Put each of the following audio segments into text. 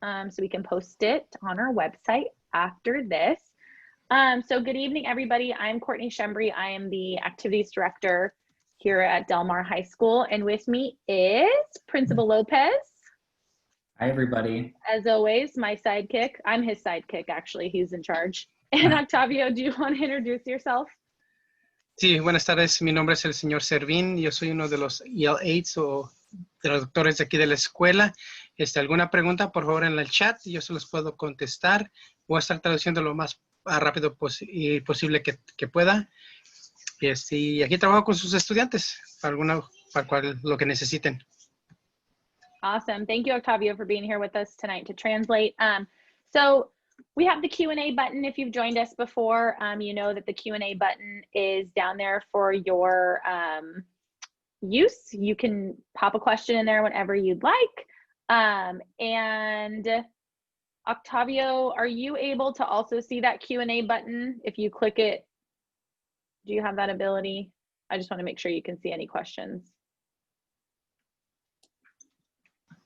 so we can post it on our website after this. So good evening, everybody. I'm Courtney Schembri. I am the activities director here at Del Mar High School, and with me is Principal Lopez. Hi, everybody. As always, my sidekick. I'm his sidekick, actually. He's in charge. And Octavio, do you want to introduce yourself? Sí, buenas tardes. Mi nombre es el señor Servín. Yo soy uno de los EL8s o traductores de aquí de la escuela. ¿Alguna pregunta, por favor, en el chat? Yo se los puedo contestar. Voy a estar traduciendo lo más rápido posible que pueda. Y aquí trabajo con sus estudiantes para lo que necesiten. Awesome. Thank you, Octavio, for being here with us tonight to translate. So we have the Q&A button. If you've joined us before, you know that the Q&A button is down there for your use. You can pop a question in there whenever you'd like. And Octavio, are you able to also see that Q&A button? If you click it, do you have that ability? I just want to make sure you can see any questions.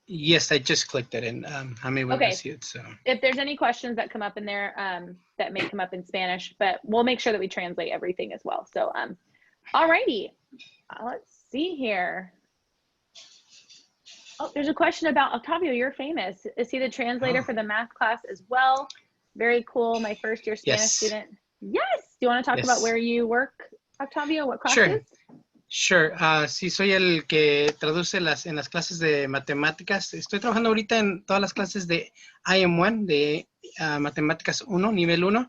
Yes, I just clicked it and I'm able to see it. So if there's any questions that come up in there that may come up in Spanish, but we'll make sure that we translate everything as well. So all righty, let's see here. Oh, there's a question about Octavio. You're famous. Is he the translator for the math class as well? Very cool. My first year Spanish student. Yes. Do you want to talk about where you work, Octavio? What classes? Sure. Sí, soy el que traduce en las clases de matemáticas. Estoy trabajando ahorita en todas las clases de IM1, de matemáticas 1, nivel 1.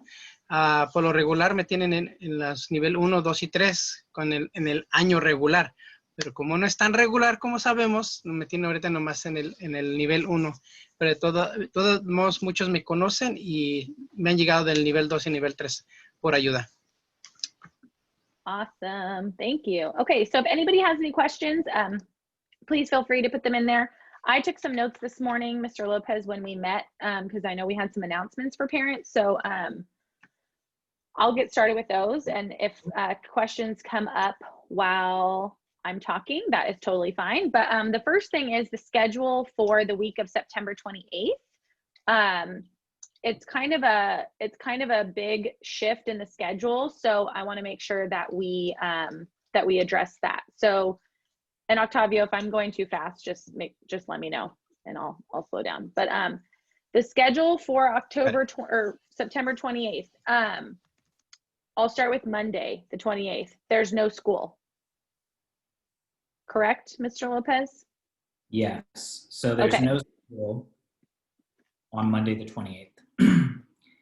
Por lo regular me tienen en los nivel 1, 2 y 3 en el año regular. Pero como no es tan regular como sabemos, me tienen ahorita nomás en el nivel 1. Pero de todos modos, muchos me conocen y me han llegado del nivel 2 y nivel 3 por ayuda. Awesome. Thank you. Okay, so if anybody has any questions, please feel free to put them in there. I took some notes this morning, Mr. Lopez, when we met, because I know we had some announcements for parents. So I'll get started with those. And if questions come up while I'm talking, that is totally fine. But the first thing is the schedule for the week of September 28th. It's kind of a big shift in the schedule, so I want to make sure that we address that. So, and Octavio, if I'm going too fast, just let me know, and I'll slow down. But the schedule for September 28th. I'll start with Monday, the 28th. There's no school. Correct, Mr. Lopez? Yes. So there's no school on Monday the 28th.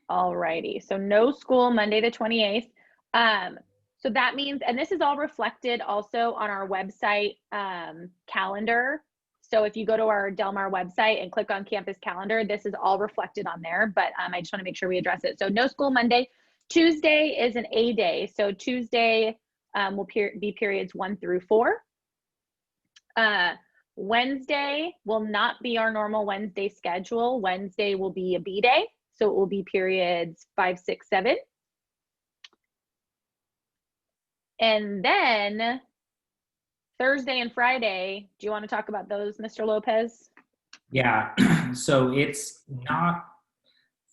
All righty. So no school Monday the 28th. So that means, and this is all reflected also on our website calendar. So if you go to our Del Mar website and click on campus calendar, this is all reflected on there, but I just want to make sure we address it. So no school Monday. Tuesday is an A day. So Tuesday will be periods 1 through 4. Wednesday will not be our normal Wednesday schedule. Wednesday will be a B day. So it will be periods 5, 6, 7. And then Thursday and Friday, do you want to talk about those, Mr. Lopez? Yeah, so it's not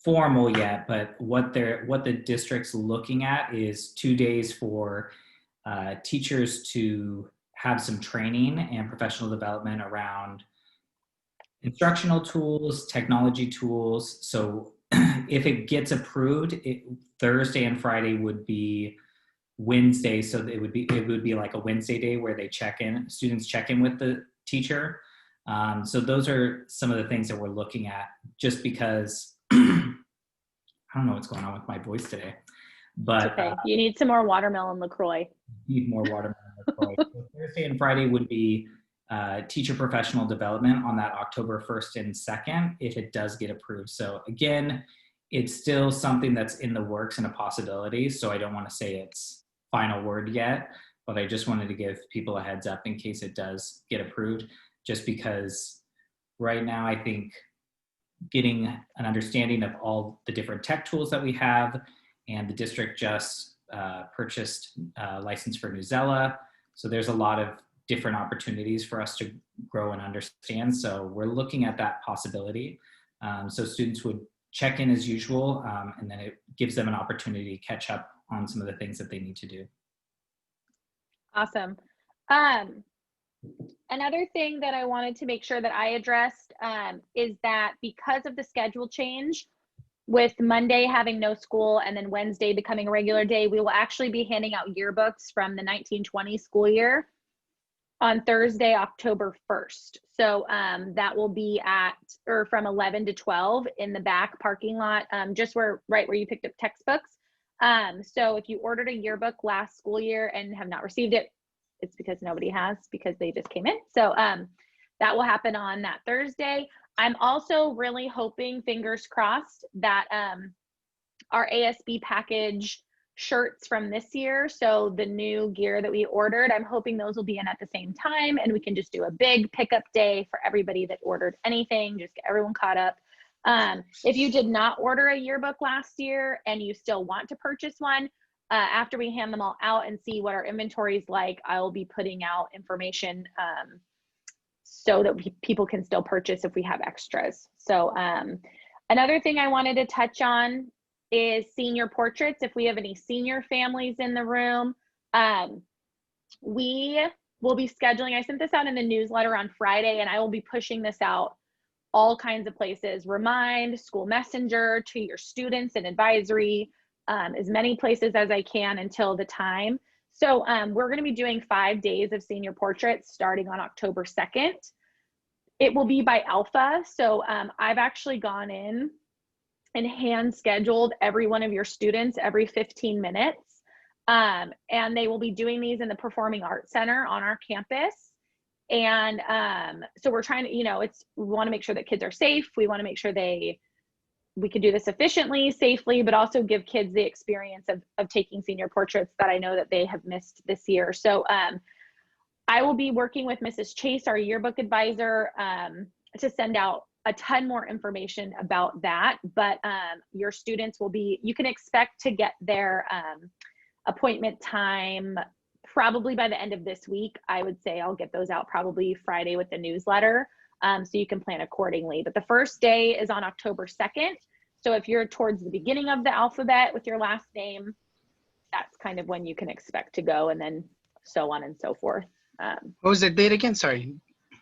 formal yet, but what the district's looking at is 2 days for teachers to have some training and professional development around instructional tools, technology tools. So if it gets approved, Thursday and Friday would be Wednesday. So it would be like a Wednesday day where students check in with the teacher. So those are some of the things that we're looking at, just because I don't know what's going on with my voice today, but okay. You need some more watermelon LaCroix. Need more watermelon LaCroix. So Thursday and Friday would be teacher professional development on that October 1st and 2nd, if it does get approved. So again, it's still something that's in the works and a possibility. So I don't want to say it's final word yet, but I just wanted to give people a heads up in case it does get approved, just because right now I think getting an understanding of all the different tech tools that we have, and the district just purchased a license for Newsela. So there's a lot of different opportunities for us to grow and understand. So we're looking at that possibility, So students would check in as usual, and then it gives them an opportunity to catch up on some of the things that they need to do. Awesome. Another thing that I wanted to make sure that I addressed is that because of the schedule change, with Monday having no school and then Wednesday becoming a regular day, we will actually be handing out yearbooks from the 1920 school year on Thursday, October 1st. So that will be from 11 to 12 in the back parking lot, just right where you picked up textbooks. So if you ordered a yearbook last school year and have not received it, it's because nobody has, because they just came in. So that will happen on that Thursday. I'm also really hoping, fingers crossed, that our ASB package shirts from this year, so the new gear that we ordered, I'm hoping those will be in at the same time, and we can just do a big pickup day for everybody that ordered anything, just get everyone caught up. If you did not order a yearbook last year and you still want to purchase one, after we hand them all out and see what our inventory is like, I will be putting out information so that people can still purchase if we have extras. So another thing I wanted to touch on is senior portraits. If we have any senior families in the room, we will be scheduling, I sent this out in the newsletter on Friday, and I will be pushing this out all kinds of places, Remind, School Messenger, to your students and advisory, as many places as I can until the time. So we're going to be doing 5 days of senior portraits starting on October 2nd. It will be by alpha. So I've actually gone in and hand scheduled every one of your students every 15 minutes. And they will be doing these in the Performing Arts Center on our campus. And so we're trying to, we want to make sure that kids are safe. We want to make sure we could do this efficiently, safely, but also give kids the experience of taking senior portraits that I know that they have missed this year. So I will be working with Mrs. Chase, our yearbook advisor, to send out a ton more information about that. But your students you can expect to get their appointment time probably by the end of this week. I would say I'll get those out probably Friday with the newsletter. So you can plan accordingly. But the first day is on October 2nd. So if you're towards the beginning of the alphabet with your last name, that's kind of when you can expect to go, and then so on and so forth. What was the date again? Sorry.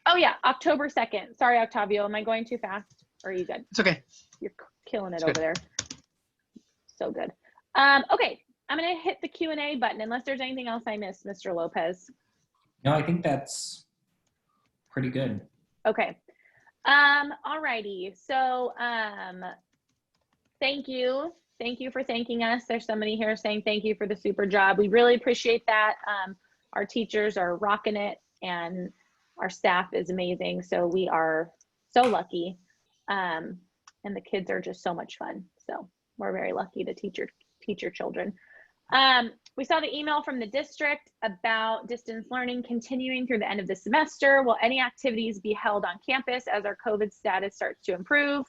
Oh yeah, October 2nd. Sorry, Octavio, am I going too fast? Or are you good? It's okay. You're killing it It's over good. there. So good. Okay, I'm gonna hit the Q&A button unless there's anything else I missed, Mr. Lopez. No, I think that's pretty good. Okay. Alrighty. So thank you. Thank you for thanking us. There's somebody here saying thank you for the super job. We really appreciate that. Our teachers are rocking it, and our staff is amazing. So we are so lucky. And the kids are just so much fun. So we're very lucky to teach your children. We saw the email from the district about distance learning continuing through the end of the semester. Will any activities be held on campus as our COVID status starts to improve?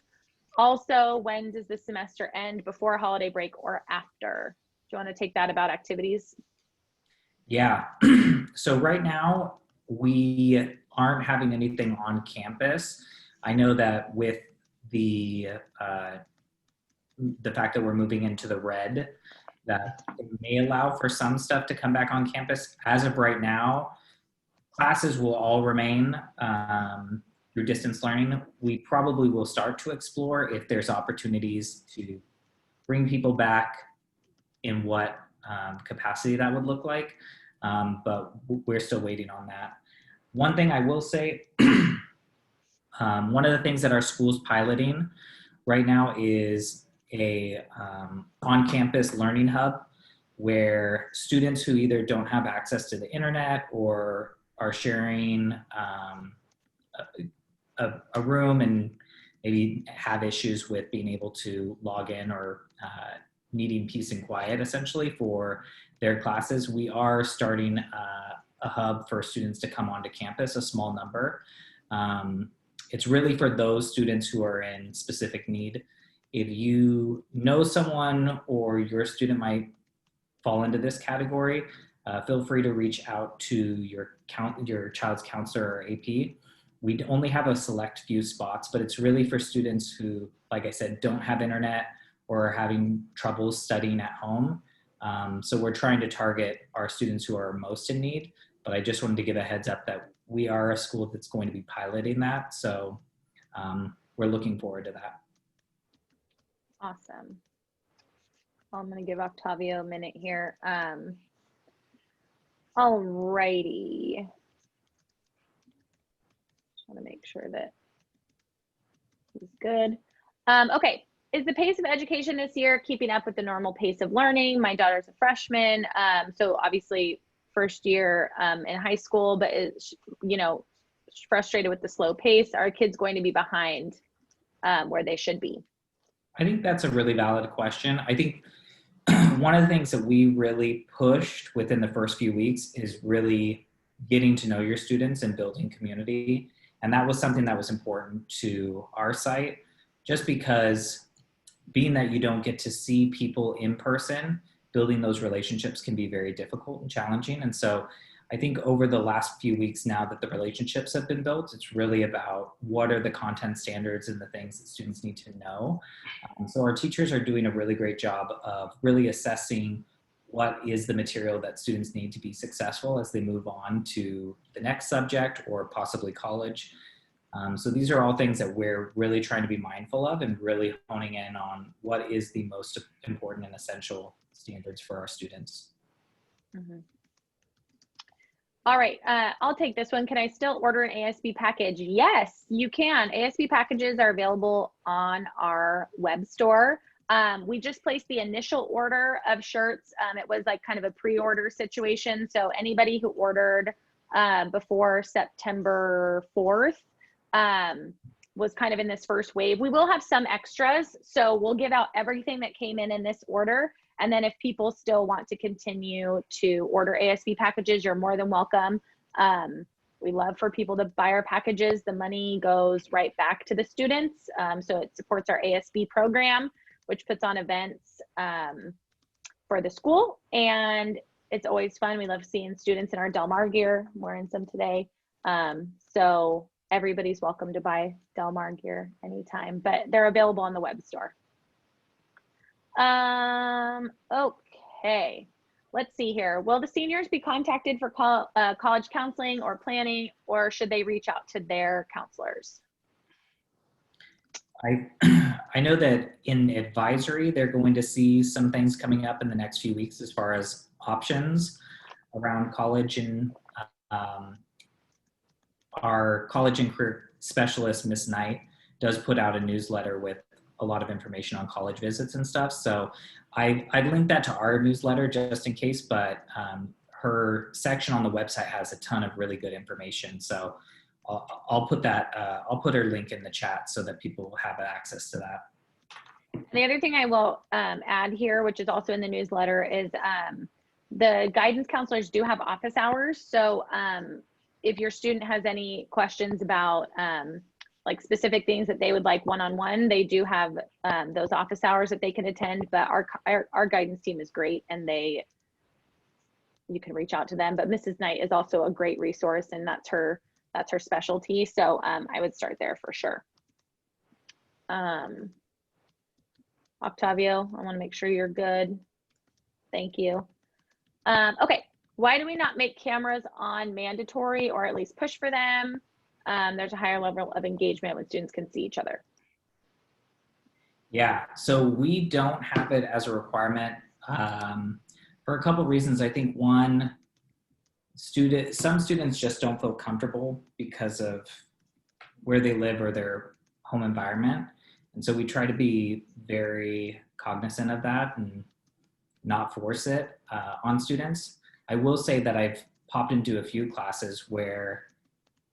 Also, when does the semester end, before holiday break or after? Do you want to take that about activities? Yeah. So right now we aren't having anything on campus. I know that with the fact that we're moving into the red, that it may allow for some stuff to come back on campus. As of right now, classes will all remain through distance learning. We probably will start to explore if there's opportunities to bring people back, in what capacity that would look like, but we're still waiting on that. One thing I will say, one of the things that our school's piloting right now is a on-campus learning hub, where students who either don't have access to the internet or are sharing a room and maybe have issues with being able to log in, or needing peace and quiet essentially for their classes. We are starting a hub for students to come onto campus, a small number. It's really for those students who are in specific need. If you know someone or your student might fall into this category, feel free to reach out to your child's counselor or AP. we only have a select few spots, but it's really for students who, like I said, don't have internet or are having trouble studying at home. So we're trying to target our students who are most in need, but I just wanted to give a heads up that we are a school that's going to be piloting that. So we're looking forward to that. Awesome. Well, I'm going to give Octavio a minute here. All righty. Just want to make sure that he's good. Okay. Is the pace of education this year keeping up with the normal pace of learning? My daughter's a freshman, so obviously first year in high school, but is, you know, frustrated with the slow pace. Are kids going to be behind where they should be? I think that's a really valid question. I think one of the things that we really pushed within the first few weeks is really getting to know your students and building community. And that was something that was important to our site, just because being that you don't get to see people in person, building those relationships can be very difficult and challenging. And so I think over the last few weeks now that the relationships have been built, it's really about what are the content standards and the things that students need to know. So our teachers are doing a really great job of really assessing what is the material that students need to be successful as they move on to the next subject or possibly college. So these are all things that we're really trying to be mindful of and really honing in on what is the most important and essential standards for our students. Mm-hmm. All right, I'll take this one. Can I still order an ASB package? Yes, you can. ASB packages are available on our web store. We just placed the initial order of shirts. It was like kind of a pre-order situation. So anybody who ordered before September 4th was kind of in this first wave. We will have some extras. So we'll give out everything that came in this order. And then if people still want to continue to order ASB packages, you're more than welcome. We love for people to buy our packages. The money goes right back to the students. So it supports our ASB program, which puts on events for the school. And it's always fun. We love seeing students in our Del Mar gear. I'm wearing some today. So everybody's welcome to buy Del Mar gear anytime, but they're available on the web store. Okay, let's see here. Will the seniors be contacted for college counseling or planning, or should they reach out to their counselors? I know that in advisory, they're going to see some things coming up in the next few weeks as far as options around college, and our college and career specialist, Ms. Knight, does put out a newsletter with a lot of information on college visits and stuff. So I'd link that to our newsletter just in case, but her section on the website has a ton of really good information. So I'll put her link in the chat so that people have access to that. The other thing I will add here, which is also in the newsletter, is the guidance counselors do have office hours. So if your student has any questions about like specific things that they would like one-on-one, they do have those office hours that they can attend, but our guidance team is great, and you can reach out to them. But Mrs. Knight is also a great resource, and that's her specialty. So I would start there for sure. Octavio, I want to make sure you're good. Thank you. Okay, why do we not make cameras on mandatory, or at least push for them? There's a higher level of engagement when students can see each other. Yeah, so we don't have it as a requirement for a couple of reasons. I think one, some students just don't feel comfortable because of where they live or their home environment. And so we try to be very cognizant of that and not force it on students. I will say that I've popped into a few classes where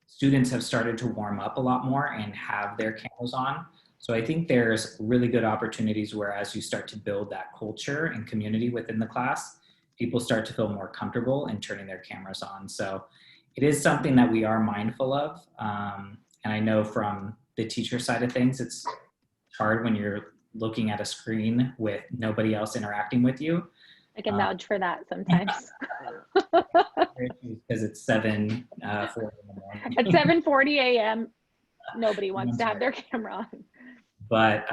students have started to warm up a lot more and have their cameras on. So I think there's really good opportunities where as you start to build that culture and community within the class, people start to feel more comfortable in turning their cameras on. So it is something that we are mindful of. And I know from the teacher side of things, it's hard when you're looking at a screen with nobody else interacting with you. I can vouch for that sometimes. Because it's 7:40 in the morning. At 7:40 a.m., nobody wants to have their camera on. But,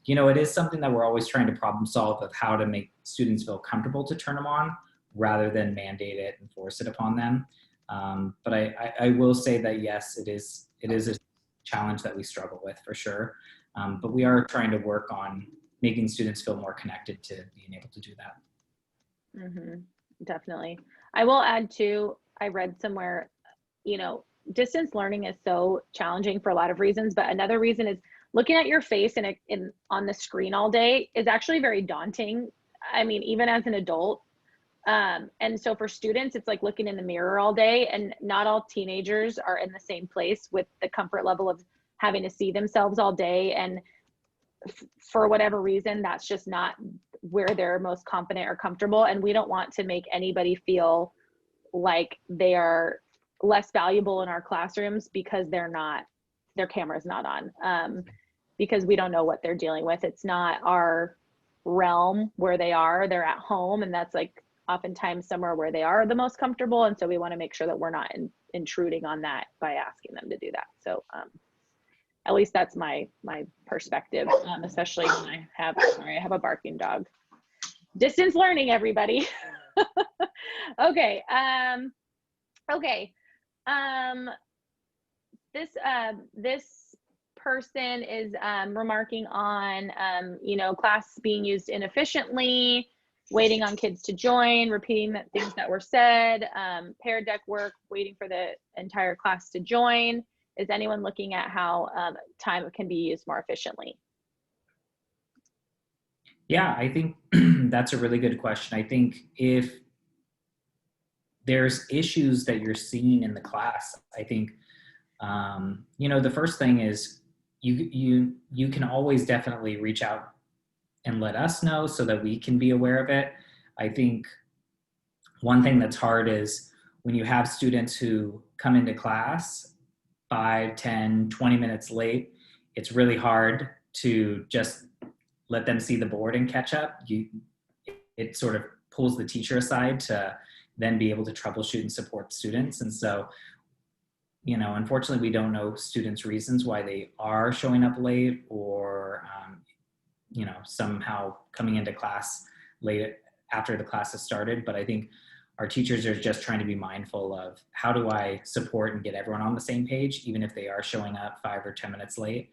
you know, it is something that we're always trying to problem solve of how to make students feel comfortable to turn them on rather than mandate it and force it upon them. But I will say that, yes, it is a challenge that we struggle with for sure. But we are trying to work on making students feel more connected to being able to do that. Mm-hmm. Definitely. I will add too, I read somewhere, you know, distance learning is so challenging for a lot of reasons, but another reason is looking at your face on the screen all day is actually very daunting. I mean, even as an adult. And so for students, it's like looking in the mirror all day, and not all teenagers are in the same place with the comfort level of having to see themselves all day. And for whatever reason, that's just not where they're most confident or comfortable. And we don't want to make anybody feel like they are less valuable in our classrooms because their camera's not on. Because we don't know what they're dealing with. It's not our realm where they're at home, and that's like oftentimes somewhere where they are the most comfortable. And so we want to make sure that we're not intruding on that by asking them to do that. So at least that's my perspective, especially when I have a barking dog. Distance learning, everybody. Okay. This person is remarking on, you know, class being used inefficiently, waiting on kids to join, repeating things that were said, paired deck work, waiting for the entire class to join. Is anyone looking at how time can be used more efficiently? Yeah, I think that's a really good question. I think if there's issues that you're seeing in the class, I think, you know, the first thing is you can always definitely reach out and let us know so that we can be aware of it. I think one thing that's hard is when you have students who come into class 5, 10, 20 minutes late, it's really hard to just let them see the board and catch up. It sort of pulls the teacher aside to then be able to troubleshoot and support students. And so, you know, unfortunately, we don't know students' reasons why they are showing up late or, you know, somehow coming into class late after the class has started. But I think our teachers are just trying to be mindful of how do I support and get everyone on the same page, even if they are showing up 5 or 10 minutes late.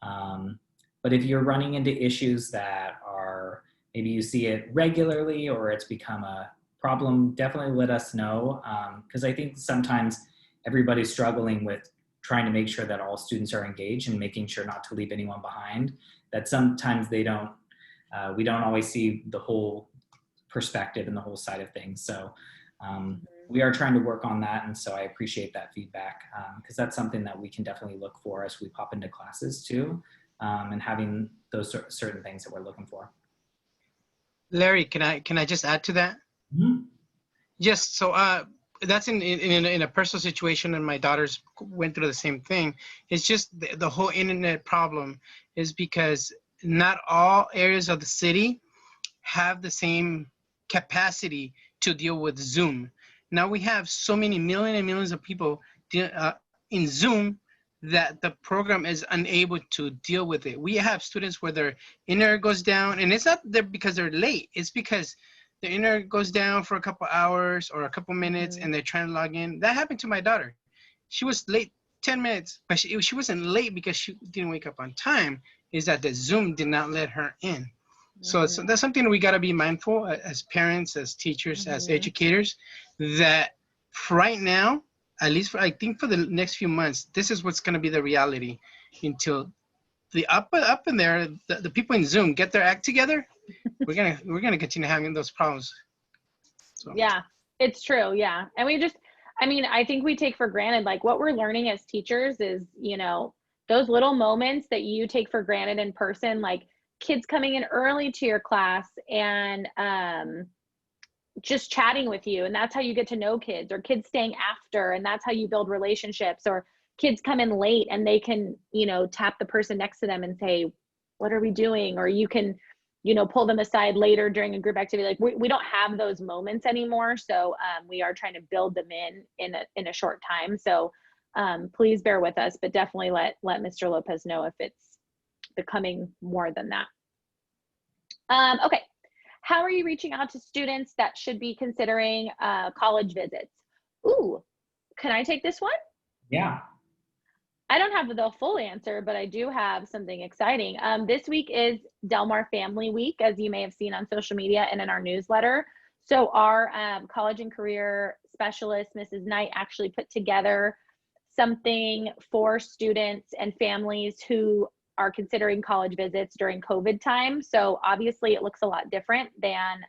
But if you're running into issues that are, maybe you see it regularly or it's become a problem, definitely let us know. Because I think sometimes everybody's struggling with trying to make sure that all students are engaged and making sure not to leave anyone behind, that sometimes we don't always see the whole perspective and the whole side of things. So we are trying to work on that. And so I appreciate that feedback because that's something that we can definitely look for as we pop into classes too, and having those certain things that we're looking for. Larry, can I just add to that? Mm-hmm. Yes. So that's in a personal situation, and my daughters went through the same thing. It's just the whole internet problem is because not all areas of the city have the same capacity to deal with Zoom. Now we have so many millions and millions of people in Zoom that the program is unable to deal with it. We have students where their internet goes down, and it's not because they're late. It's because the internet goes down for a couple hours or a couple minutes, and they're trying to log in. That happened to my daughter. She was late 10 minutes, but she wasn't late because she didn't wake up on time. Is that the Zoom did not let her in. So that's something we got to be mindful as parents, as teachers, as educators, that right now, at least I think for the next few months, this is what's going to be the reality until the up in there, the people in Zoom get their act together. We're gonna continue having those problems. So. Yeah, it's true. Yeah, and I think we take for granted, like what we're learning as teachers is, you know, those little moments that you take for granted in person, like kids coming in early to your class and just chatting with you, and that's how you get to know kids, or kids staying after, and that's how you build relationships, or kids come in late and they can, you know, tap the person next to them and say, what are we doing? Or you can pull them aside later during a group activity. Like we don't have those moments anymore. So we are trying to build them in a short time. So please bear with us, but definitely let Mr. Lopez know if it's becoming more than that. Okay. How are you reaching out to students that should be considering college visits? Ooh, can I take this one? Yeah. I don't have the full answer, but I do have something exciting. This week is Del Mar Family Week, as you may have seen on social media and in our newsletter. So our college and career specialist, Mrs. Knight, actually put together something for students and families who are considering college visits during COVID time. So obviously it looks a lot different than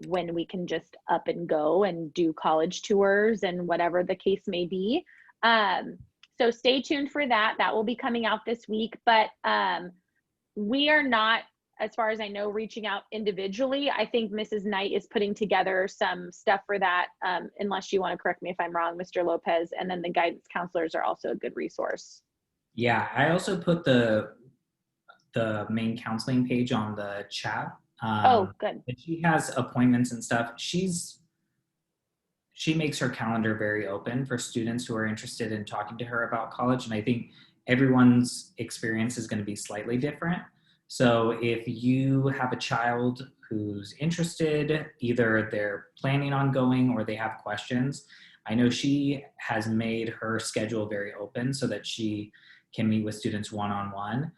when we can just up and go and do college tours and whatever the case may be. So stay tuned for that. That will be coming out this week, but we are not, as far as I know, reaching out individually. I think Mrs. Knight is putting together some stuff for that, unless you want to correct me if I'm wrong, Mr. Lopez, and then the guidance counselors are also a good resource. Yeah, I also put the main counseling page on the chat. Oh, good. She has appointments and stuff. She makes her calendar very open for students who are interested in talking to her about college. And I think everyone's experience is going to be slightly different. So if you have a child who's interested, either they're planning on going or they have questions, I know she has made her schedule very open so that she can meet with students one-on-one.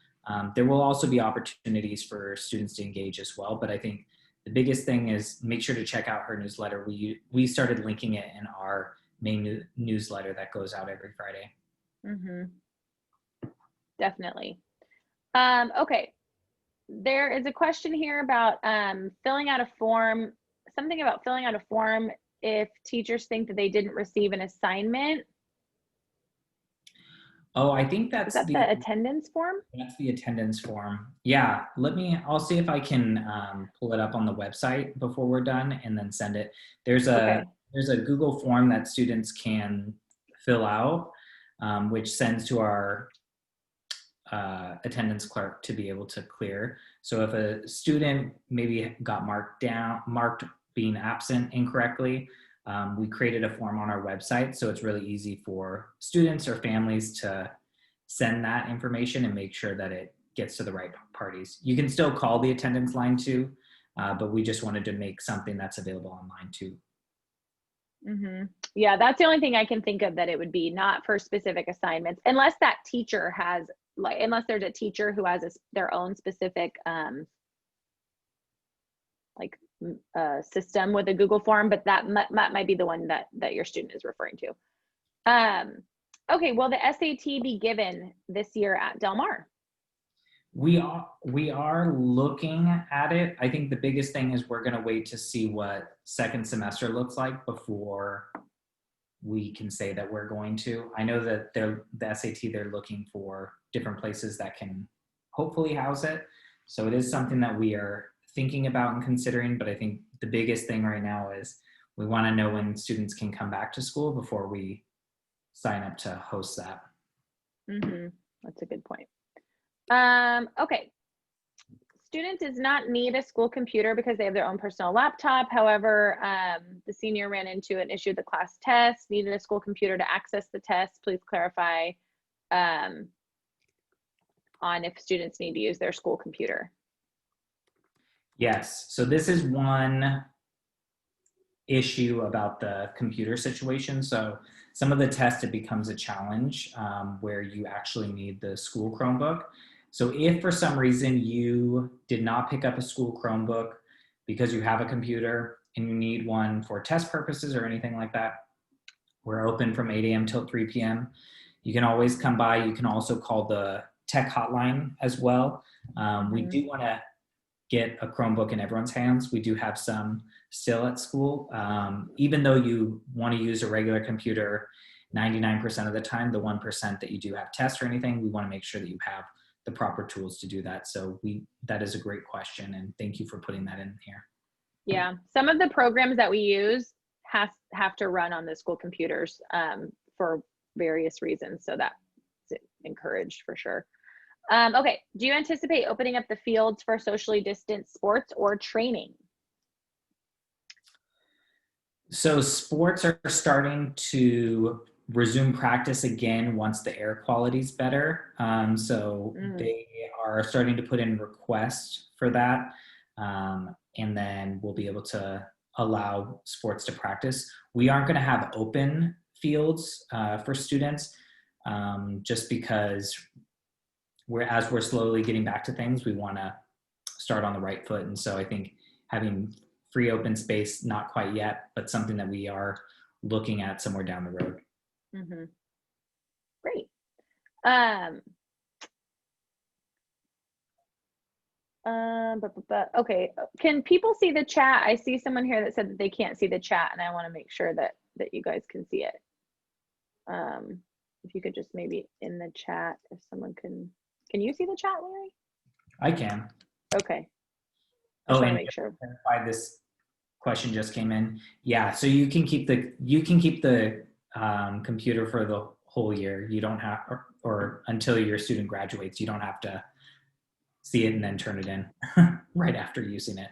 There will also be opportunities for students to engage as well, but I think the biggest thing is make sure to check out her newsletter. We started linking it in our main newsletter that goes out every Friday. Mm-hmm. Definitely. Okay. There is a question here about filling out a form, something about filling out a form if teachers think that they didn't receive an assignment. Oh, I think that's the attendance form? That's the attendance form. Yeah, I'll see if I can pull it up on the website before we're done and then send it. There's a Google form that students can fill out, which sends to our attendance clerk to be able to clear. So if a student maybe got marked being absent incorrectly, we created a form on our website, so it's really easy for students or families to send that information and make sure that it gets to the right parties. You can still call the attendance line too, but we just wanted to make something that's available online too. Mm-hmm. Yeah, that's the only thing I can think of that it would be not for specific assignments, unless that teacher has, unless there's a teacher who has their own specific system with a Google form, but that might be the one that your student is referring to. Okay, will the SAT be given this year at Del Mar? We are looking at it. I think the biggest thing is we're going to wait to see what second semester looks like before we can say that we're going to. I know that the SAT, they're looking for different places that can hopefully house it. So it is something that we are thinking about and considering, but I think the biggest thing right now is we want to know when students can come back to school before we sign up to host that. Mm-hmm. That's a good point. Okay. Student does not need a school computer because they have their own personal laptop. However, the senior ran into an issue with the class test, needed a school computer to access the test. Please clarify on if students need to use their school computer. Yes, so this is one issue about the computer situation. So some of the tests, it becomes a challenge where you actually need the school Chromebook. So if for some reason you did not pick up a school Chromebook because you have a computer and you need one for test purposes or anything like that, we're open from 8 a.m. till 3 p.m. You can always come by. You can also call the tech hotline as well. We do want to get a Chromebook in everyone's hands. We do have some still at school. Even though you want to use a regular computer 99% of the time, the 1% that you do have tests or anything, we want to make sure that you have the proper tools to do that. So that is a great question, and thank you for putting that in here. Yeah, some of the programs that we use have to run on the school computers for various reasons, so that's encouraged for sure. Okay, do you anticipate opening up the fields for socially distanced sports or training? So sports are starting to resume practice again once the air quality is better. So they are starting to put in requests for that. And then we'll be able to allow sports to practice. We aren't going to have open fields for students just because as we're slowly getting back to things, we want to start on the right foot. And so I think having free open space, not quite yet, but something that we are looking at somewhere down the road. Mm-hmm. Great. Okay, can people see the chat? I see someone here that said that they can't see the chat, and I want to make sure that you guys can see it. If you could just maybe in the chat, if someone can you see the chat, Larry? I can. Okay. I Oh, just want and to make sure. This question just came in. Yeah, so you can keep the computer for the whole year. You don't have, or until your student graduates, you don't have to see it and then turn it in right after using it.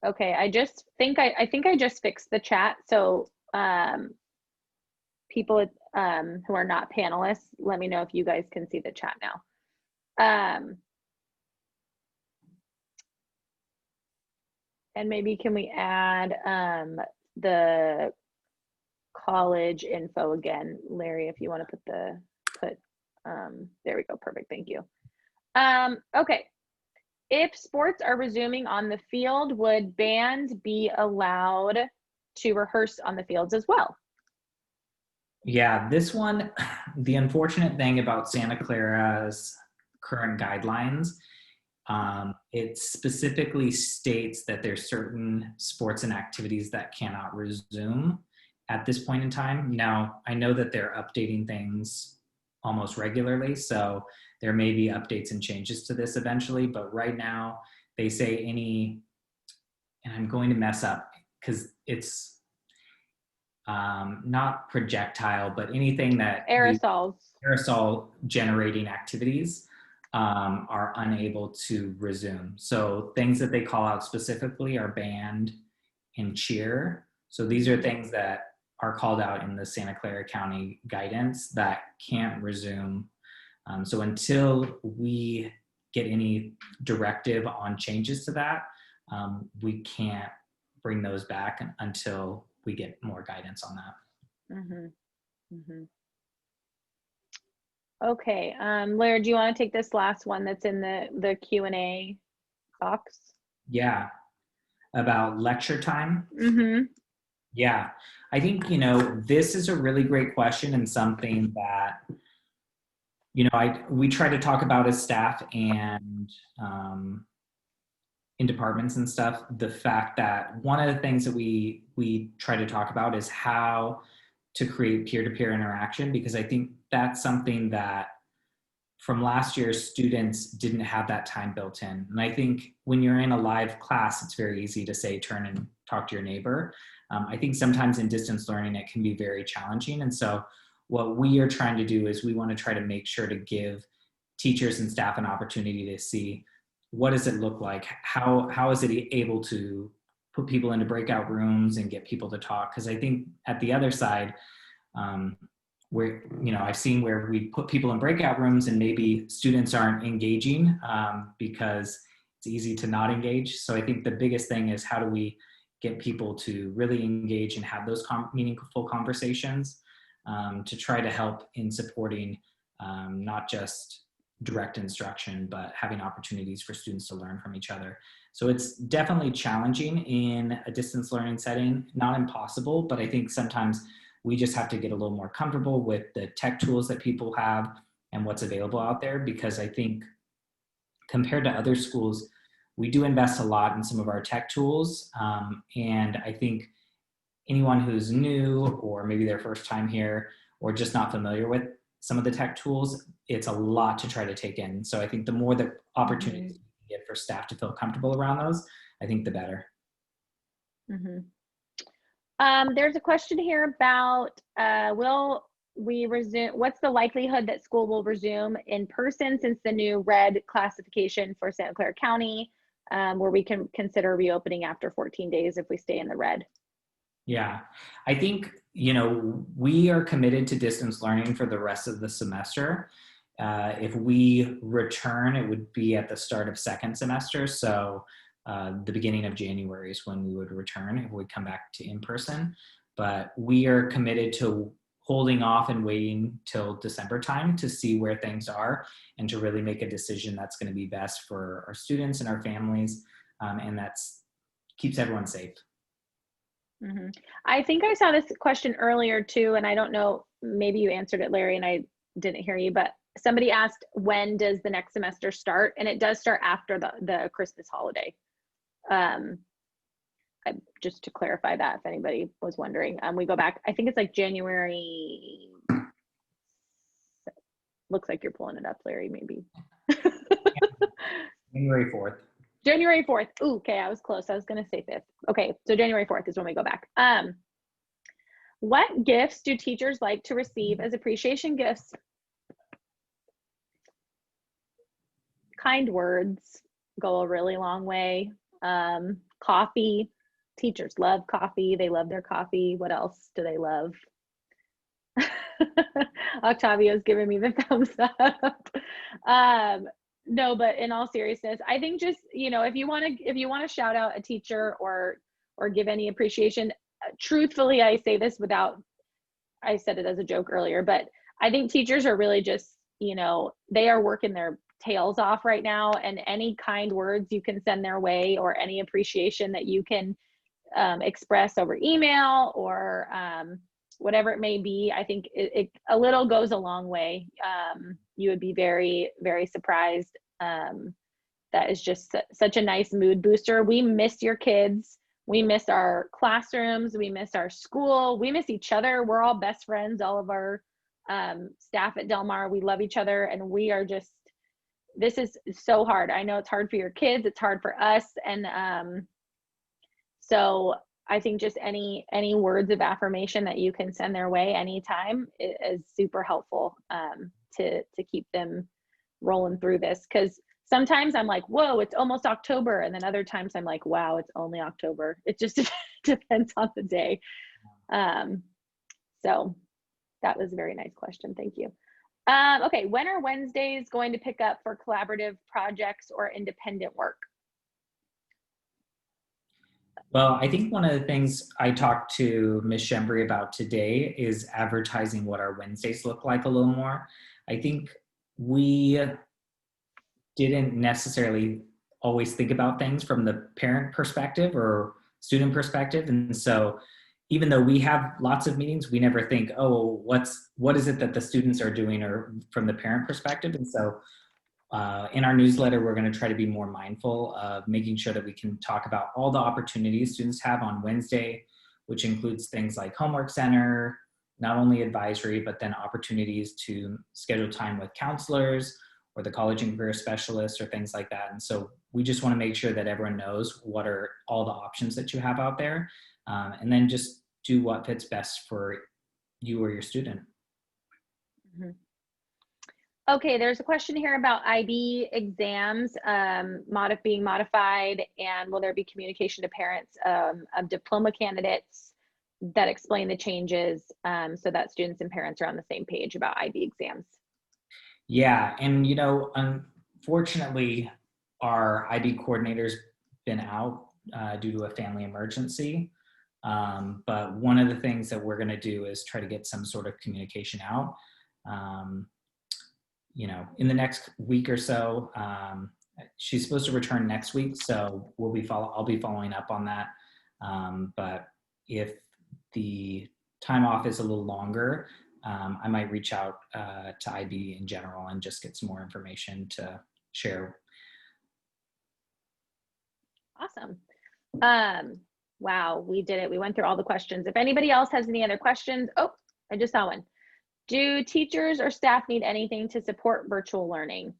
Okay, I just think I think I just fixed the chat. So people who are not panelists, let me know if you guys can see the chat now. And maybe can we add the college info again, Larry, if you want to put there we go, perfect, thank you. Okay, if sports are resuming on the field, would bands be allowed to rehearse on the fields as well? Yeah, this one, the unfortunate thing about Santa Clara's current guidelines, it specifically states that there's certain sports and activities that cannot resume at this point in time. Now, I know that they're updating things almost regularly, so there may be updates and changes to this eventually, but right now they say any, and I'm going to mess up because it's not projectile, but anything that aerosol generating activities are unable to resume. So things that they call out specifically are band and cheer. So these are things that are called out in the Santa Clara County guidance that can't resume. So until we get any directive on changes to that, we can't bring those back until we get more guidance on that. Mm-hmm. Mm-hmm. Okay, Larry, do you want to take this last one that's in the Q&A box? Yeah, about lecture time. Mm-hmm. Yeah, I think, this is a really great question and something that, we try to talk about as staff and in departments and stuff, the fact that one of the things that we try to talk about is how to create peer-to-peer interaction, because I think that's something that from last year, students didn't have that time built in. And I think when you're in a live class, it's very easy to say, turn and talk to your neighbor. I think sometimes in distance learning, it can be very challenging. And so what we are trying to do is we want to try to make sure to give teachers and staff an opportunity to see, what does it look like? How is it able to put people into breakout rooms and get people to talk? Because I think at the other side, where, I've seen where we put people in breakout rooms and maybe students aren't engaging because it's easy to not engage. So I think the biggest thing is, how do we get people to really engage and have those meaningful conversations to try to help in supporting not just direct instruction, but having opportunities for students to learn from each other. So it's definitely challenging in a distance learning setting, not impossible, but I think sometimes we just have to get a little more comfortable with the tech tools that people have and what's available out there, because I think compared to other schools, we do invest a lot in some of our tech tools. And I think anyone who's new, or maybe their first time here, or just not familiar with some of the tech tools, it's a lot to try to take in. So I think the more the opportunities we get for staff to feel comfortable around those, I think the better. Mm-hmm. There's a question here about, will we resume, what's the likelihood that school will resume in person since the new red classification for Santa Clara County, where we can consider reopening after 14 days if we stay in the red? Yeah, I think, you know, we are committed to distance learning for the rest of the semester. If we return, it would be at the start of second semester. So the beginning of January is when we would return if we come back to in-person. But we are committed to holding off and waiting till December time to see where things are and to really make a decision that's going to be best for our students and our families, and that's keeps everyone safe. Mm-hmm. I think I saw this question earlier too, and I don't know, maybe you answered it, Larry, and I didn't hear you, but somebody asked, when does the next semester start? And it does start after the Christmas holiday. Just to clarify that, if anybody was wondering, we go back, I think it's like January, looks like you're pulling it up, Larry, maybe. January 4th. January 4th. Ooh, okay, I was close. I was going to say 5th. Okay, so January 4th is when we go back. What gifts do teachers like to receive as appreciation gifts? Kind words go a really long way. Coffee. Teachers love coffee. They love their coffee. What else do they love? Octavio's giving me the thumbs up. No, but in all seriousness, I think just, you know, if you want to shout out a teacher or give any appreciation, truthfully, I say this I said it as a joke earlier, but I think teachers are really just, you know, they are working their tails off right now, and any kind words you can send their way or any appreciation that you can express over email or whatever it may be, I think it a little goes a long way. You would be very, very surprised. That is just such a nice mood booster. We miss your kids. We miss our classrooms. We miss our school. We miss each other. We're all best friends, all of our staff at Del Mar. We love each other, and we are just, this is so hard. I know it's hard for your kids. It's hard for us. And so I think just any words of affirmation that you can send their way anytime is super helpful to keep them rolling through this. Because sometimes I'm like, whoa, it's almost October. And then other times I'm like, wow, it's only October. It just depends on the day. So that was a very nice question. Thank you. Okay, when are Wednesdays going to pick up for collaborative projects or independent work? Well, I think one of the things I talked to Ms. Schembri about today is advertising what our Wednesdays look like a little more. I think we didn't necessarily always think about things from the parent perspective or student perspective. And so even though we have lots of meetings, we never think, oh, what is it that the students are doing or from the parent perspective. And so in our newsletter, we're going to try to be more mindful of making sure that we can talk about all the opportunities students have on Wednesday, which includes things like homework center, not only advisory, but then opportunities to schedule time with counselors or the college and career specialists or things like that. And so we just want to make sure that everyone knows what are all the options that you have out there, and then just do what fits best for you or your student. Mm-hmm. Okay, there's a question here about IB exams being modified, and will there be communication to parents of diploma candidates that explain the changes so that students and parents are on the same page about IB exams? Yeah, and you know, unfortunately, our IB coordinator's been out due to a family emergency. But one of the things that we're going to do is try to get some sort of communication out. You know, in the next week or so. She's supposed to return next week, so I'll be following up on that. But if the time off is a little longer, I might reach out to IB in general and just get some more information to share. Awesome. Wow, we did it. We went through all the questions. If anybody else has any other questions, oh, I just saw one. Do teachers or staff need anything to support virtual learning?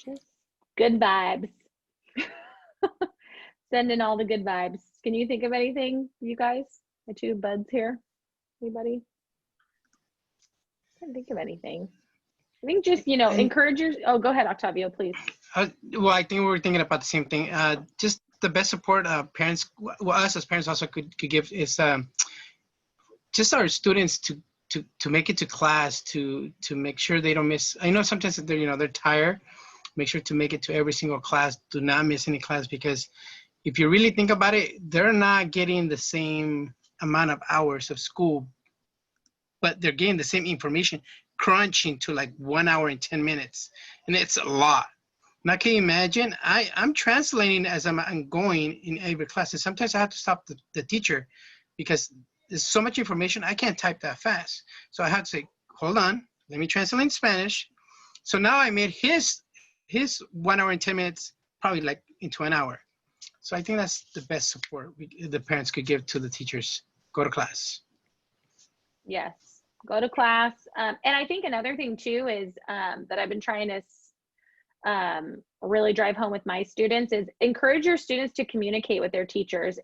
Just good vibes. Send in all the good vibes. Can you think of anything, you guys? The two buds here. Anybody? Can't think of anything. I think just, you know, encourage your, oh, go ahead, Octavio, please. Well, I think we were thinking about the same thing. Just the best support parents, well, us as parents also could give is just our students to make it to class, to make sure they don't miss. I know sometimes they're tired. Make sure to make it to every single class. Do not miss any class, because if you really think about it, they're not getting the same amount of hours of school, but they're getting the same information, crunching to like 1 hour and 10 minutes. And it's a lot. Now, can you imagine? I'm translating as I'm going in every class. And sometimes I have to stop the teacher because there's so much information. I can't type that fast. So I have to say, hold on, let me translate in Spanish. So now I made his 1 hour and 10 minutes probably like into an hour. So I think that's the best support the parents could give to the teachers. Go to class. Yes, go to class. And I think another thing too is that I've been trying to really drive home with my students is encourage your students to communicate with their teachers.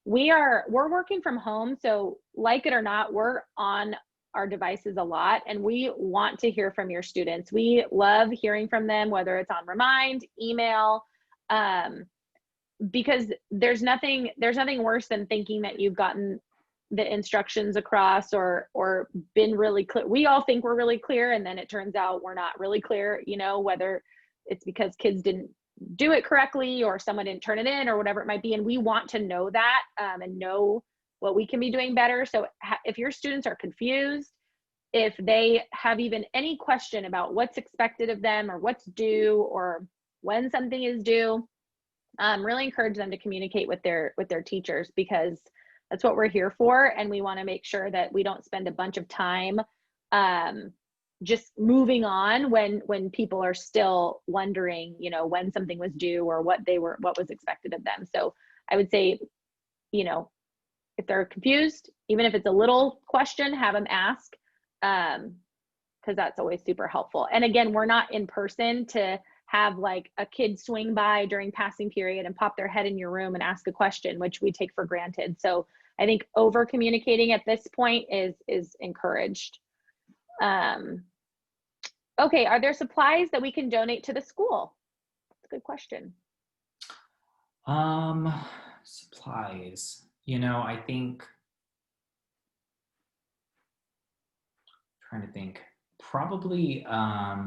We're working from home, so like it or not, we're on our devices a lot, and we want to hear from your students. We love hearing from them, whether it's on Remind, email, because there's nothing worse than thinking that you've gotten the instructions across or been really clear. We all think we're really clear, and then it turns out we're not really clear, you know, whether it's because kids didn't do it correctly or someone didn't turn it in or whatever it might be. And we want to know that and know what we can be doing better. So if your students are confused, if they have even any question about what's expected of them or what's due or when something is due, really encourage them to communicate with their teachers, because that's what we're here for. And we want to make sure that we don't spend a bunch of time just moving on when people are still wondering, you know, when something was due or what was expected of them. So I would say, you know, if they're confused, even if it's a little question, have them ask, because that's always super helpful. And again, we're not in person to have like a kid swing by during passing period and pop their head in your room and ask a question, which we take for granted. So I think over communicating at this point is encouraged. Okay, are there supplies that we can donate to the school? That's a good question. Supplies, you know, I think, trying to think, probably, I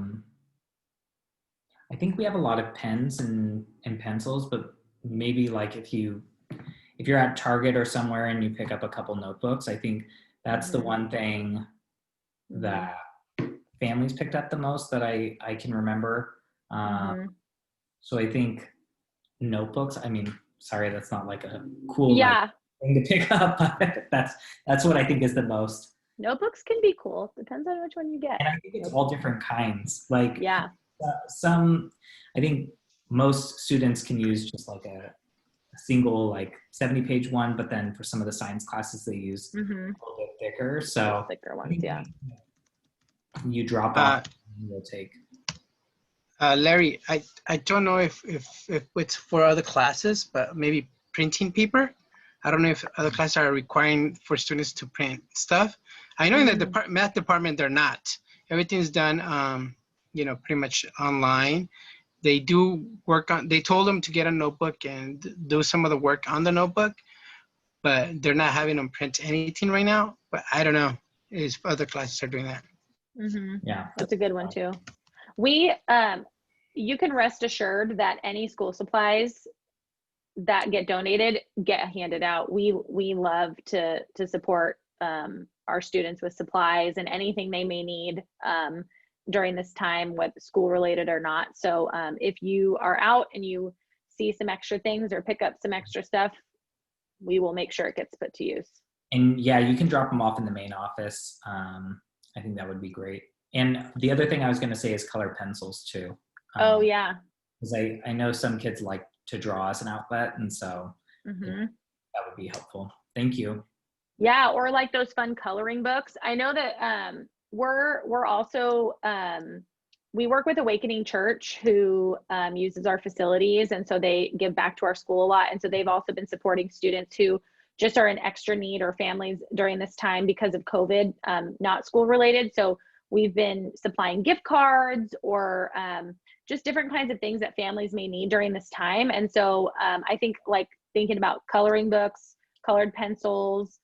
think we have a lot of pens and pencils, but maybe like if you're at Target or somewhere and you pick up a couple notebooks, I think that's the one thing that families picked up the most that I can remember. So I think notebooks, I mean, sorry, that's not like a cool like, thing to pick up, but that's what I think is the most. Notebooks can be cool. Depends on which one you get. And I think it's all different kinds. Like I think most students can use just like a single like 70-page one, but then for some of the science classes they use a little bit thicker. So thicker ones, yeah. You drop off, you'll take. Larry, I don't know if it's for other classes, but maybe printing paper. I don't know if other classes are requiring for students to print stuff. I know in the math department, they're not. Everything's done, you know, pretty much online. They do work on, they told them to get a notebook and do some of the work on the notebook, but they're not having them print anything right now. But I don't know if other classes are doing that. Yeah, that's a good one too. You can rest assured that any school supplies that get donated get handed out. We love to support our students with supplies and anything they may need during this time, whether school related or not. So if you are out and you see some extra things or pick up some extra stuff, we will make sure it gets put to use. And yeah, you can drop them off in the main office. I think that would be great. And the other thing I was going to say is color pencils too. Oh yeah. Because I know some kids like to draw as an outlet, and so that would be helpful. Thank you. Yeah, or like those fun coloring books. I know that we're also we work with Awakening Church, who uses our facilities, and so they give back to our school a lot. And so they've also been supporting students who just are in extra need, or families during this time because of COVID, not school related. So we've been supplying gift cards or just different kinds of things that families may need during this time. And so I think like thinking about coloring books, colored pencils,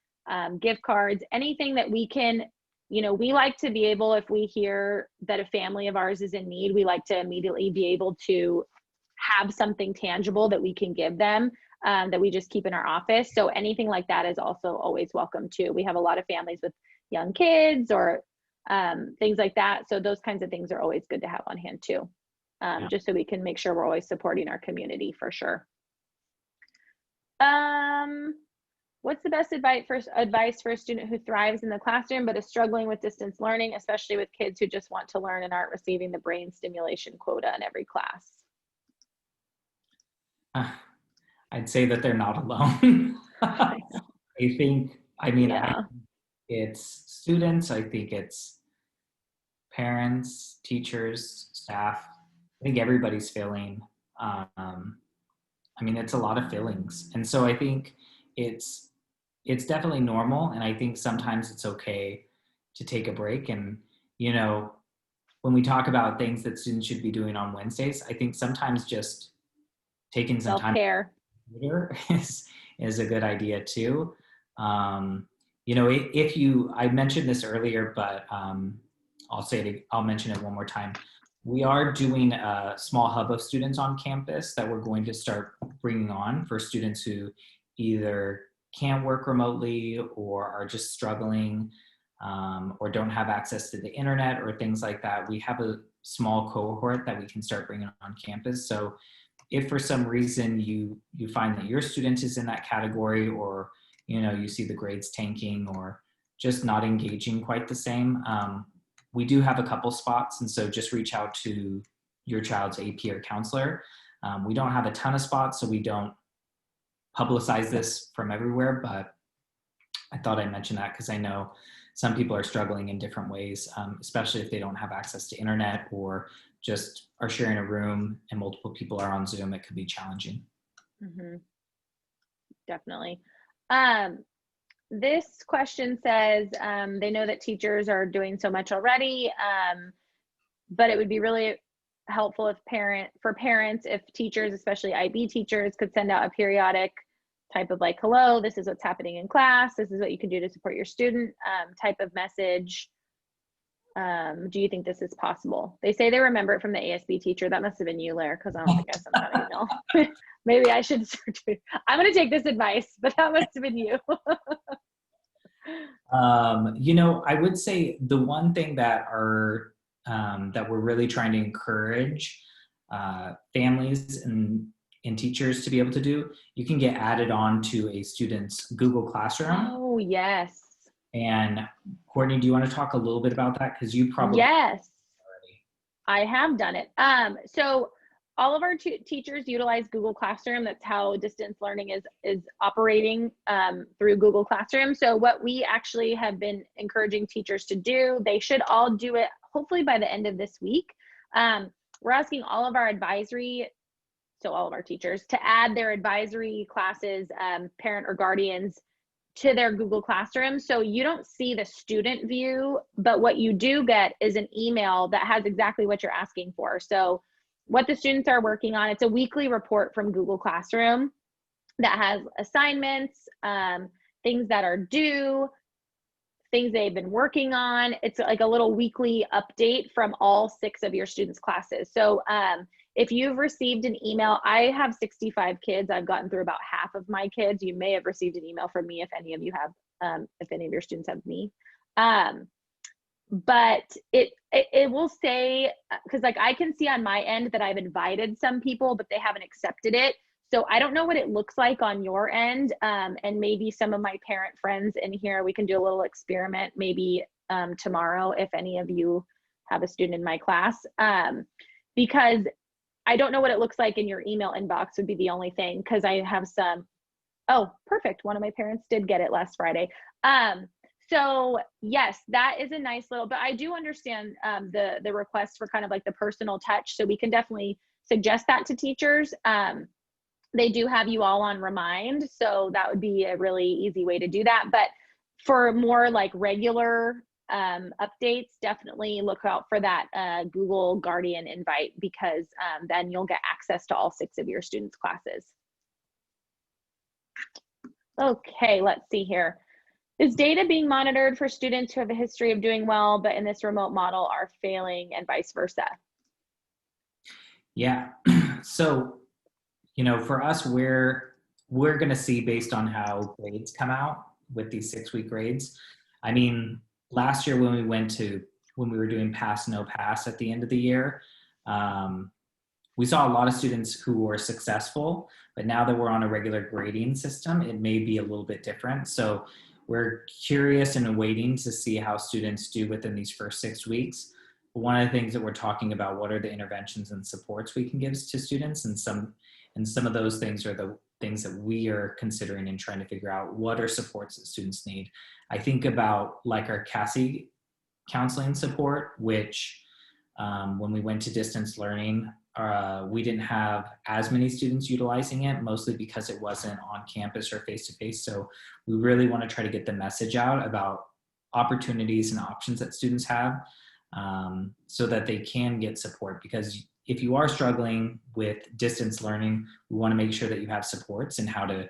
gift cards, anything that we can, we like to be able, if we hear that a family of ours is in need, we like to immediately be able to have something tangible that we can give them, that we just keep in our office. So anything like that is also always welcome too. We have a lot of families with young kids or things like that. So those kinds of things are always good to have on hand too, just so we can make sure we're always supporting our community for sure. What's the best advice for a student who thrives in the classroom but is struggling with distance learning, especially with kids who just want to learn and aren't receiving the brain stimulation quota in every class? I'd say that they're not alone. I think, I mean, it's students, I think it's parents, teachers, staff. I think everybody's feeling, I mean, it's a lot of feelings. And so I think it's definitely normal. And I think sometimes it's okay to take a break. And, when we talk about things that students should be doing on Wednesdays, I think sometimes just taking some self-care is a good idea too. If I mentioned this earlier, but I'll mention it one more time. We are doing a small hub of students on campus that we're going to start bringing on for students who either can't work remotely or are just struggling, or don't have access to the internet or things like that. We have a small cohort that we can start bringing on campus. So if for some reason you find that your student is in that category, or you see the grades tanking or just not engaging quite the same, we do have a couple spots. And so just reach out to your child's AP or counselor. We don't have a ton of spots, so we don't publicize this from everywhere, but I thought I'd mention that because I know some people are struggling in different ways, especially if they don't have access to internet or just are sharing a room and multiple people are on Zoom. It could be challenging. Mm-hmm. Definitely. This question says they know that teachers are doing so much already, but it would be really helpful for parents if teachers, especially IB teachers, could send out a periodic type of like, hello, this is what's happening in class, this is what you can do to support your student, type of message. Do you think this is possible? They say they remember it from the ASB teacher. That must have been you, Lair, because I don't think I sent that email. Maybe I should start doing. I'm going to take this advice, but that must have been you. I would say the one thing that that we're really trying to encourage families and teachers to be able to do, you can get added on to a student's Google Classroom. Oh, yes. And Courtney, do you want to talk a little bit about that? Because you probably yes, already. I have done it. So all of our teachers utilize Google Classroom. That's how distance learning is operating through Google Classroom. So what we actually have been encouraging teachers to do, they should all do it hopefully by the end of this week. We're asking all of our advisory, so all of our teachers, to add their advisory classes, parent or guardians, to their Google Classroom. So you don't see the student view, but what you do get is an email that has exactly what you're asking for. So what the students are working on, it's a weekly report from Google Classroom that has assignments, things that are due, things they've been working on. It's like a little weekly update from all 6 of your students' classes. So if you've received an email, I have 65 kids. I've gotten through about half of my kids. You may have received an email from me if any of you have, if any of your students have me. But it will say, because like I can see on my end that I've invited some people, but they haven't accepted it. So I don't know what it looks like on your end. And maybe some of my parent friends in here, we can do a little experiment maybe tomorrow if any of you have a student in my class. Because I don't know what it looks like in your email inbox would be the only thing, because I have some, oh, perfect. One of my parents did get it last Friday. So yes, that is a nice little, but I do understand the request for kind of like the personal touch. So we can definitely suggest that to teachers. they do have you all on Remind, so that would be a really easy way to do that. But for more like regular updates, definitely look out for that Google Guardian invite, because then you'll get access to all 6 of your students' classes. Okay, let's see here. Is data being monitored for students who have a history of doing well, but in this remote model are failing, and vice versa? Yeah, so, you know, for us, we're going to see based on how grades come out with these 6-week grades. I mean, last year when we were doing pass, no pass at the end of the year, we saw a lot of students who were successful, but now that we're on a regular grading system, it may be a little bit different. So we're curious and waiting to see how students do within these first 6 weeks. One of the things that we're talking about, what are the interventions and supports we can give to students, and some of those things are the things that we are considering and trying to figure out what are supports that students need. I think about like our CASI counseling support, which when we went to distance learning, we didn't have as many students utilizing it, mostly because it wasn't on campus or face-to-face. So we really want to try to get the message out about opportunities and options that students have, so that they can get support. Because if you are struggling with distance learning, we want to make sure that you have supports and how to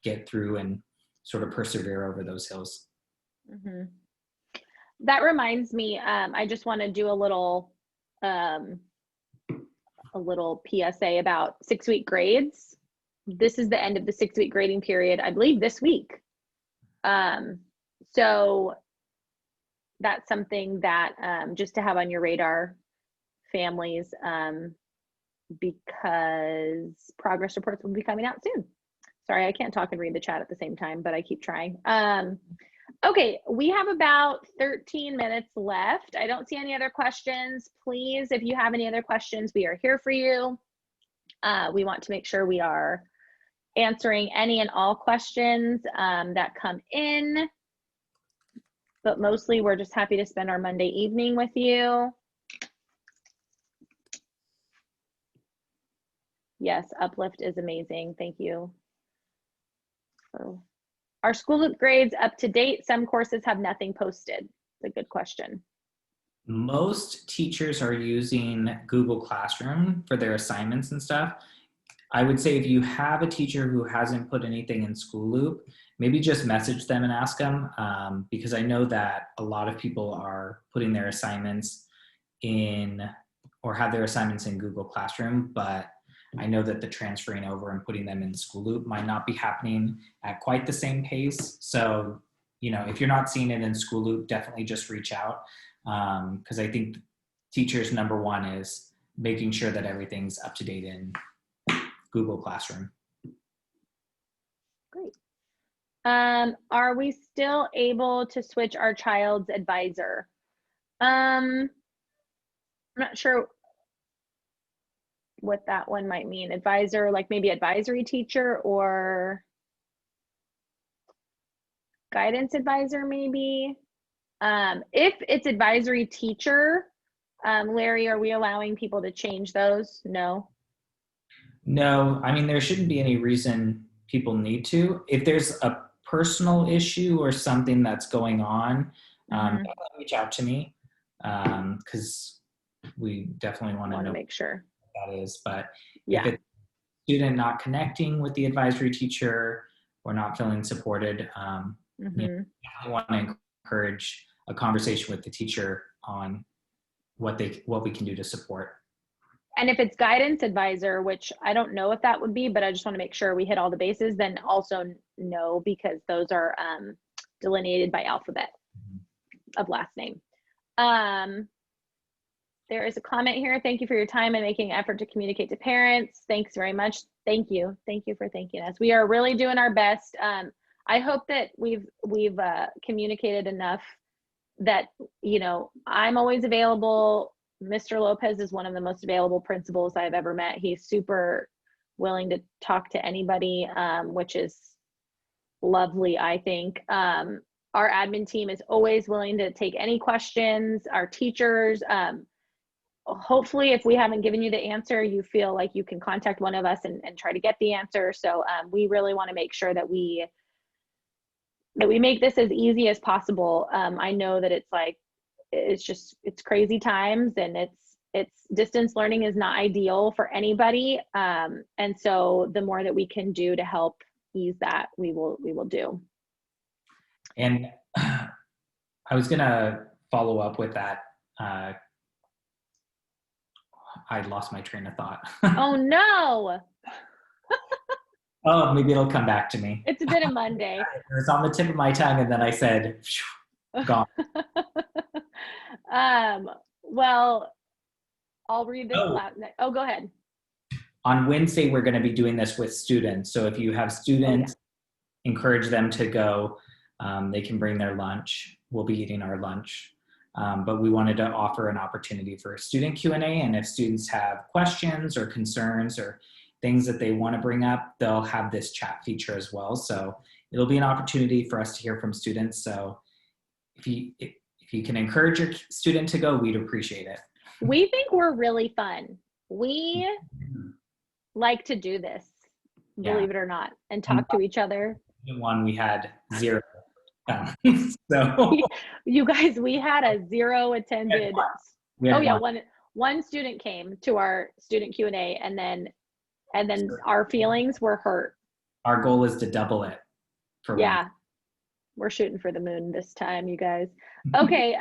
get through and sort of persevere over those hills. Mm-hmm. That reminds me, I just want to do a little PSA about 6-week grades. This is the end of the 6-week grading period, I believe this week. So that's something that just to have on your radar, families, because progress reports will be coming out soon. Sorry, I can't talk and read the chat at the same time, but I keep trying. Okay, we have about 13 minutes left. I don't see any other questions. Please, if you have any other questions, we are here for you. We want to make sure we are answering any and all questions that come in. But mostly, we're just happy to spend our Monday evening with you. Yes, Uplift is amazing. Thank you. Are school loop grades up to date? Some courses have nothing posted. It's a good question. Most teachers are using Google Classroom for their assignments and stuff. I would say if you have a teacher who hasn't put anything in School Loop, maybe just message them and ask them, because I know that a lot of people are putting their assignments in, or have their assignments in Google Classroom, but I know that the transferring over and putting them in School Loop might not be happening at quite the same pace. So, you know, if you're not seeing it in School Loop, definitely just reach out, because I think teachers' number one is making sure that everything's up to date in Google Classroom. Great. Are we still able to switch our child's advisor? I'm not sure what that one might mean. Advisor, like maybe advisory teacher or guidance advisor, maybe. If it's advisory teacher, Larry, are we allowing people to change those? No. No, I mean, there shouldn't be any reason people need to. If there's a personal issue or something that's going on, reach out to me, because we definitely want to know make sure what that is. But yeah, if it's a student not connecting with the advisory teacher or not feeling supported, you know, I want to encourage a conversation with the teacher on what we can do to support. And if it's guidance advisor, which I don't know if that would be, but I just want to make sure we hit all the bases, then also no, because those are delineated by alphabet of last name. There is a comment here. Thank you for your time and making an effort to communicate to parents. Thanks very much. Thank you. Thank you for thanking us. We are really doing our best. I hope that we've communicated enough that, you know, I'm always available. Mr. Lopez is one of the most available principals I've ever met. He's super willing to talk to anybody, which is lovely, I think. Our admin team is always willing to take any questions. Our teachers, hopefully if we haven't given you the answer, you feel like you can contact one of us and try to get the answer. So we really want to make sure that we make this as easy as possible. I know that it's crazy times, and it's distance learning is not ideal for anybody. And so the more that we can do to help ease that, we will do. And I was gonna follow up with that. I lost my train of thought. Oh no. Oh, maybe it'll come back to me. It's been a Monday. It was on the tip of my tongue, and then I said, phew, gone. Well, I'll read this aloud. Oh, go ahead. On Wednesday, we're going to be doing this with students. So if you have students, encourage them to go. They can bring their lunch. We'll be eating our lunch. But we wanted to offer an opportunity for a student Q&A. And if students have questions or concerns or things that they want to bring up, they'll have this chat feature as well. So it'll be an opportunity for us to hear from students. So if you can encourage your student to go, we'd appreciate it. We think we're really fun. We like to do this, believe it or not, and talk to each other. One, we had 0. So you guys, we had a 0 attended. One student came to our student Q&A, and then our feelings were hurt. Our goal is to double it. We're shooting for the moon this time, you guys. Okay.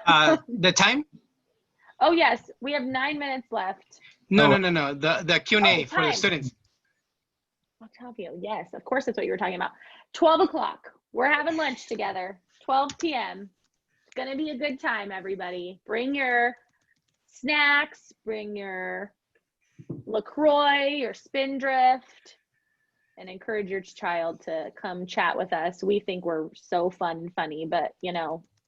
The time? Oh yes, we have 9 minutes left. No. The Q&A for the students. Octavio, yes, of course that's what you were talking about. 12 o'clock. We're having lunch together. 12 p.m. It's gonna be a good time, everybody. Bring your snacks, bring your LaCroix, your Spindrift, and encourage your child to come chat with us. We think we're so fun and funny, but it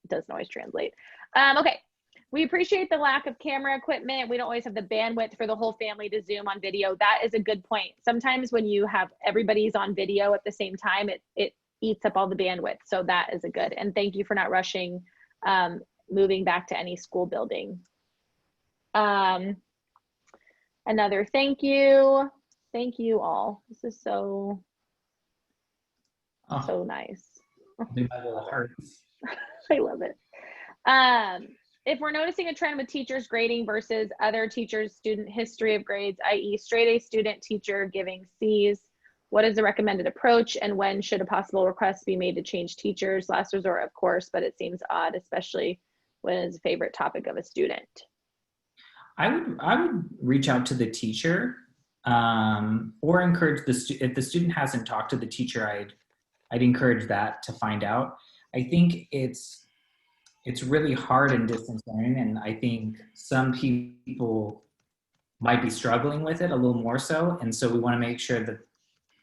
doesn't always translate. Okay. We appreciate the lack of camera equipment. We don't always have the bandwidth for the whole family to Zoom on video. That is a good point. Sometimes when you have everybody's on video at the same time, it eats up all the bandwidth. So that is a good. And thank you for not rushing moving back to any school building. Another thank you. Thank you all. This is so nice. I love it. If we're noticing a trend with teachers grading versus other teachers' student history of grades, i.e. straight A student teacher giving C's, what is the recommended approach, and when should a possible request be made to change teachers? Last resort, of course, but it seems odd, especially when it's a favorite topic of a student. I would reach out to the teacher or encourage if the student hasn't talked to the teacher, I'd encourage that to find out. I think it's really hard in distance learning, and I think some people might be struggling with it a little more so, and so we want to make sure that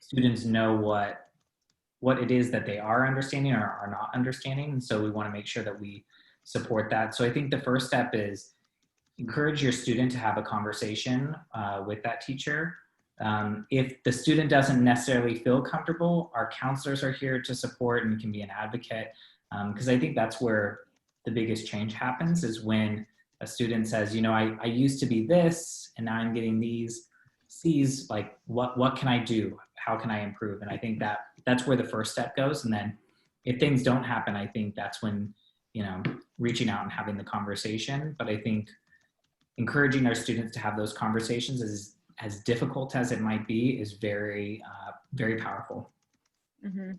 students know what it is that they are understanding or are not understanding, and so we want to make sure that we support that. So I think the first step is encourage your student to have a conversation with that teacher. If the student doesn't necessarily feel comfortable, our counselors are here to support and can be an advocate, because I think that's where the biggest change happens, is when a student says, I used to be this and now I'm getting these C's, like what can I do? How can I improve? And I think that's where the first step goes. And then if things don't happen, I think that's when, reaching out and having the conversation. But I think encouraging our students to have those conversations, as difficult as it might be, is very, very powerful. Mm-hmm.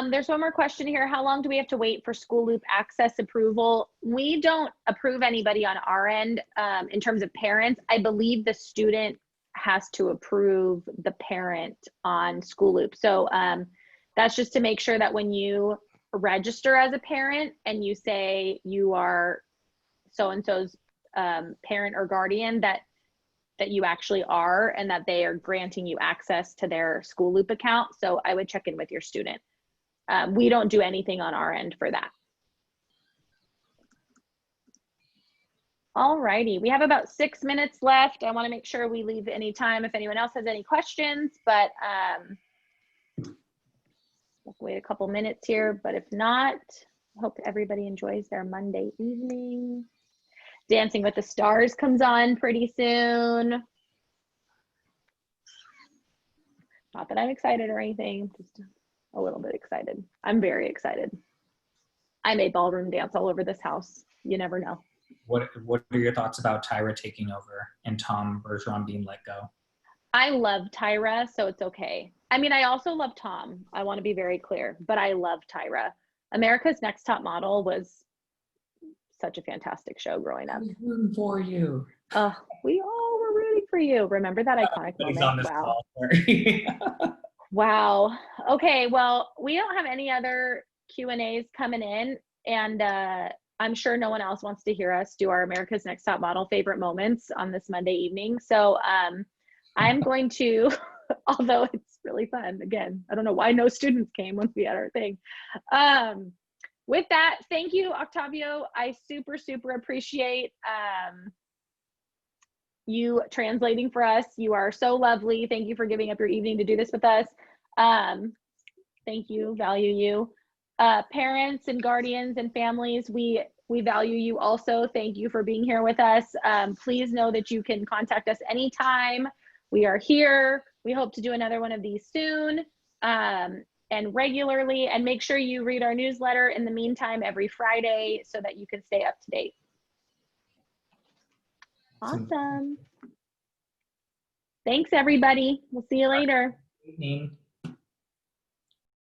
There's one more question here. How long do we have to wait for school loop access approval? We don't approve anybody on our end in terms of parents. I believe the student has to approve the parent on school loop. So that's just to make sure that when you register as a parent and you say you are so-and-so's parent or guardian, that you actually are, and that they are granting you access to their school loop account. So I would check in with your student. We don't do anything on our end for that. All righty, we have about 6 minutes left. I want to make sure we leave any time if anyone else has any questions, but we'll wait a couple minutes here. But if not, I hope everybody enjoys their Monday evening. Dancing with the Stars comes on pretty soon. Not that I'm excited or anything, just a little bit excited. I'm very excited. I may ballroom dance all over this house. You never know. What are your thoughts about Tyra taking over and Tom Bergeron being let go? I love Tyra, so it's okay. I mean, I also love Tom. I want to be very clear, but I love Tyra. America's Next Top Model was such a fantastic show growing up. I was rooting for you. We all were rooting for you. Remember that iconic moment? On this wow. call. Sorry. Wow. Okay. Well, we don't have any other Q&As coming in, and I'm sure no one else wants to hear us do our America's Next Top Model favorite moments on this Monday evening. So I'm going to, although it's really fun, again, I don't know why no students came when we had our thing. With that, thank you, Octavio. I super, super appreciate you translating for us. You are so lovely. Thank you for giving up your evening to do this with us. Thank you, value you. Parents and guardians and families, we value you also. Thank you for being here with us. Please know that you can contact us anytime. We are here. We hope to do another one of these soon and regularly, and make sure you read our newsletter in the meantime every Friday so that you can stay up to date. Awesome. Thanks, everybody. We'll see you later. Good evening.